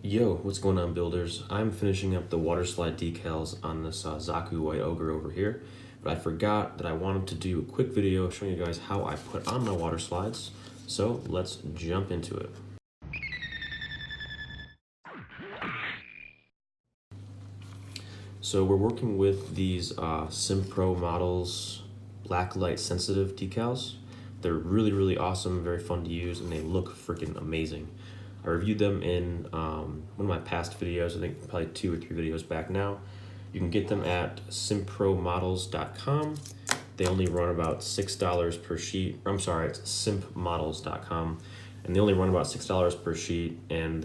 Yo, what's going on, builders? I'm finishing up the Waterslide decals on this Zaku White Ogre over here, but I forgot that I wanted to do a quick video showing you guys how I put on my water slides, so let's jump into it. So we're working with these Simp Models black light sensitive decals. They're really awesome, very fun to use, and they look freaking amazing. I reviewed them in one of my past videos, I think probably 2 or 3 videos back now. You can get them at simpmodels.com. They only run about $6 per sheet. I'm sorry, it's simpmodels.com. And they only run about $6 per sheet, and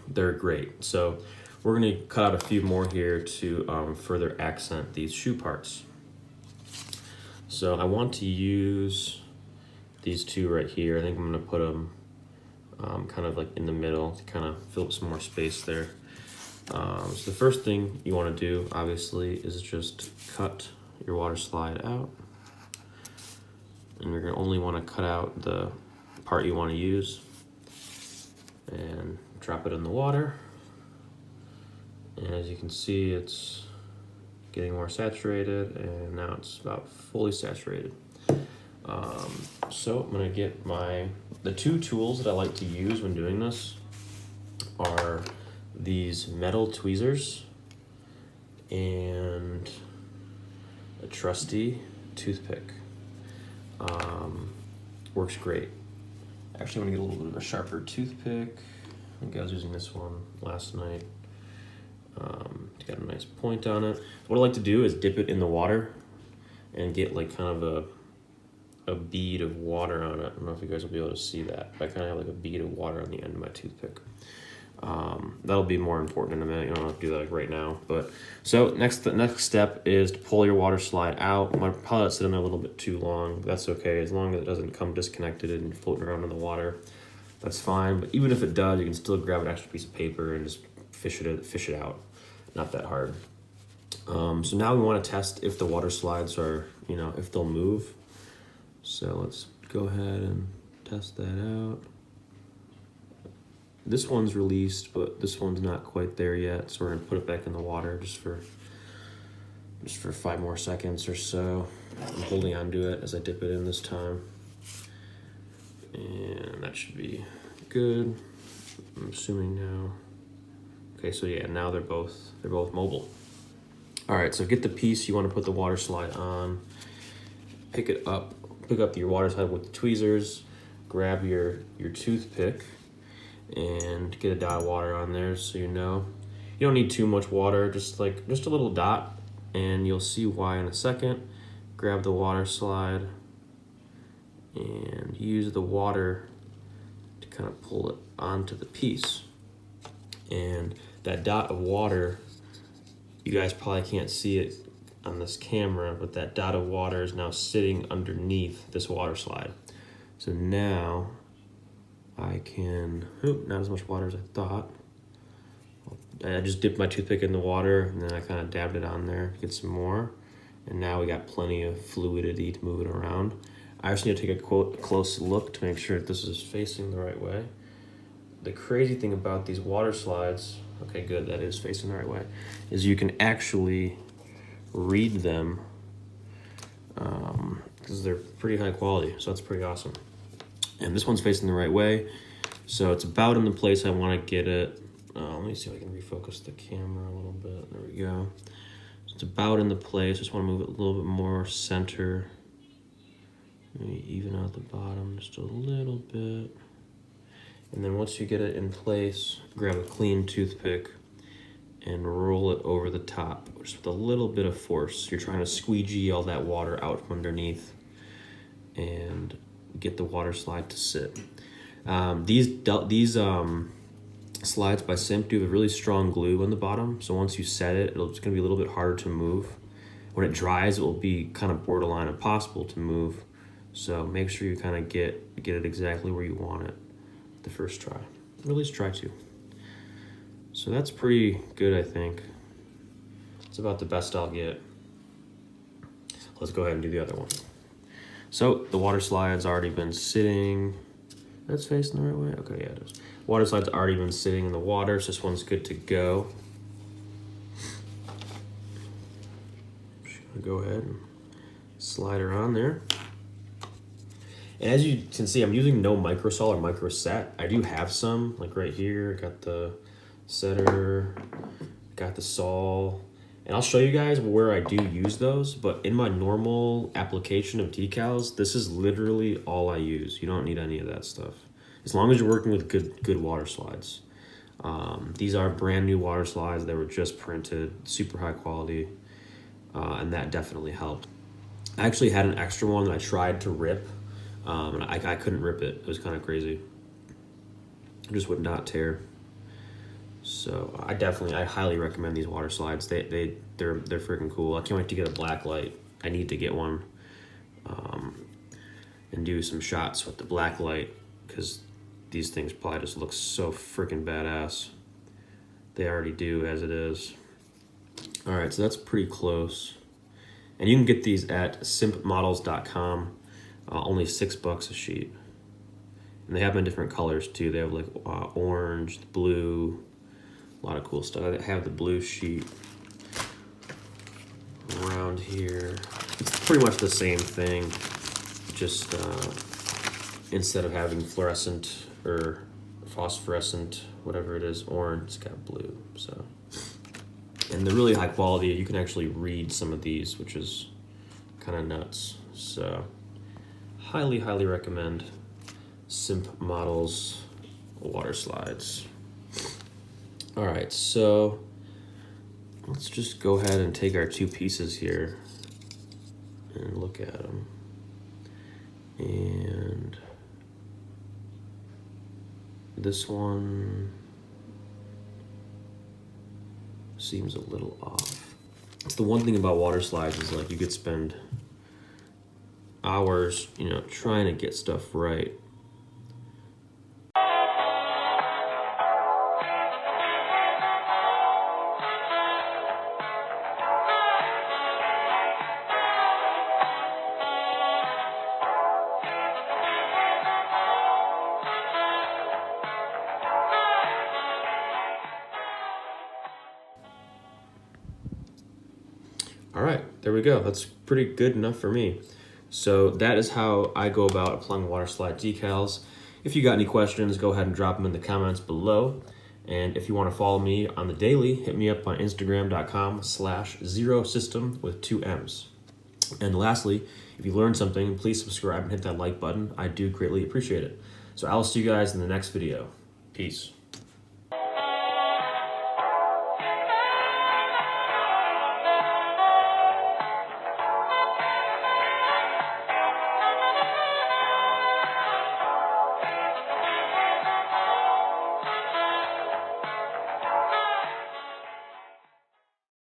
they're great. So we're gonna cut out a few more here to further accent these shoe parts. So I want to use these two right here. I think I'm gonna put them kind of like in the middle to kind of fill up some more space there. So the first thing you want to do, obviously, is just cut your water slide out. And you're going to only want to cut out the part you want to use. And drop it in the water. And as you can see, it's getting more saturated, and now it's about fully saturated. So I'm gonna get the 2 tools that I like to use when doing this are these metal tweezers and a trusty toothpick. Works great. Actually, I'm gonna get a little bit of a sharper toothpick. I think I was using this one last night. It's got a nice point on it. What I like to do is dip it in the water and get like kind of a bead of water on it. I don't know if you guys will be able to see that, but I kind of have like a bead of water on the end of my toothpick. That'll be more important in a minute. You don't have to do that like right now. But so the next step is to pull your water slide out. I might probably let it sit in there a little bit too long, but that's okay. As long as it doesn't come disconnected and floating around in the water, that's fine. But even if it does, you can still grab an extra piece of paper and just fish it out. Not that hard. So now we want to test if the water slides are, if they'll move. So let's go ahead and test that out. This one's released, but this one's not quite there yet. So we're gonna put it back in the water just for 5 more seconds or so. I'm holding onto it as I dip it in this time. And that should be good. I'm assuming now. Okay, so yeah, now they're both mobile. All right, so get the piece you want to put the water slide on. Pick up your water slide with the tweezers. Grab your toothpick and get a dot of water on there, so you know. You don't need too much water, just a little dot, and you'll see why in a second. Grab the water slide and use the water to kind of pull it onto the piece. And that dot of water, you guys probably can't see it on this camera, but that dot of water is now sitting underneath this water slide. So now I can, not as much water as I thought. I just dipped my toothpick in the water, and then I kind of dabbed it on there to get some more. And now we got plenty of fluidity to move it around. I just need to take a close look to make sure that this is facing the right way. The crazy thing about these water slides, okay, good, that is facing the right way, is you can actually read them because they're pretty high quality, so that's pretty awesome. And this one's facing the right way, so it's about in the place I want to get it. Let me see if I can refocus the camera a little bit. There we go. So it's about in the place. Just want to move it a little bit more center. Maybe even out the bottom just a little bit. And then once you get it in place, grab a clean toothpick and roll it over the top, just with a little bit of force. You're trying to squeegee all that water out from underneath and get the water slide to sit. These slides by Simp do have a really strong glue on the bottom, so once you set it, it's going to be a little bit harder to move. When it dries, it will be kind of borderline impossible to move. So make sure you kind of get it exactly where you want it the first try, or at least try to. So that's pretty good, I think. It's about the best I'll get. Let's go ahead and do the other one. So the water slide's already been sitting That's facing the right way? Okay, yeah, it is. Water slide's already been sitting in the water, so this one's good to go. Just gonna go ahead and slide her on there. And as you can see, I'm using no microsol or microset. I do have some, like right here. Got the setter, got the sol. And I'll show you guys where I do use those, but in my normal application of decals, this is literally all I use. You don't need any of that stuff. As long as you're working with good water slides. These are brand new water slides. They were just printed, super high quality, and that definitely helped. I actually had an extra one that I tried to rip, and I couldn't rip it. It was kind of crazy. It just would not tear. So I highly recommend these water slides. They're freaking cool. I can't wait to get a black light. I need to get one, and do some shots with the black light, because these things probably just look so freaking badass. They already do as it is. All right, so that's pretty close. And you can get these at simpmodels.com. Only $6 a sheet. And they have them in different colors too. They have like orange, blue, a lot of cool stuff. I have the blue sheet around here. It's pretty much the same thing, just instead of having fluorescent or phosphorescent, whatever it is, orange, it's got blue. So, and they're really high quality. You can actually read some of these, which is kind of nuts. So, highly recommend Simp Models water slides. All right, so let's just go ahead and take our two pieces here and look at them. And this one seems a little off. It's the one thing about water slides is like you could spend hours, trying to get stuff right. All right, there we go. That's pretty good enough for me. So that is how I go about applying waterslide decals. If you got any questions, go ahead and drop them in the comments below. And if you want to follow me on the daily, hit me up on Instagram.com/0system with 2 M's. And lastly, if you learned something, please subscribe and hit that like button. I do greatly appreciate it. So I'll see you guys in the next video. Peace.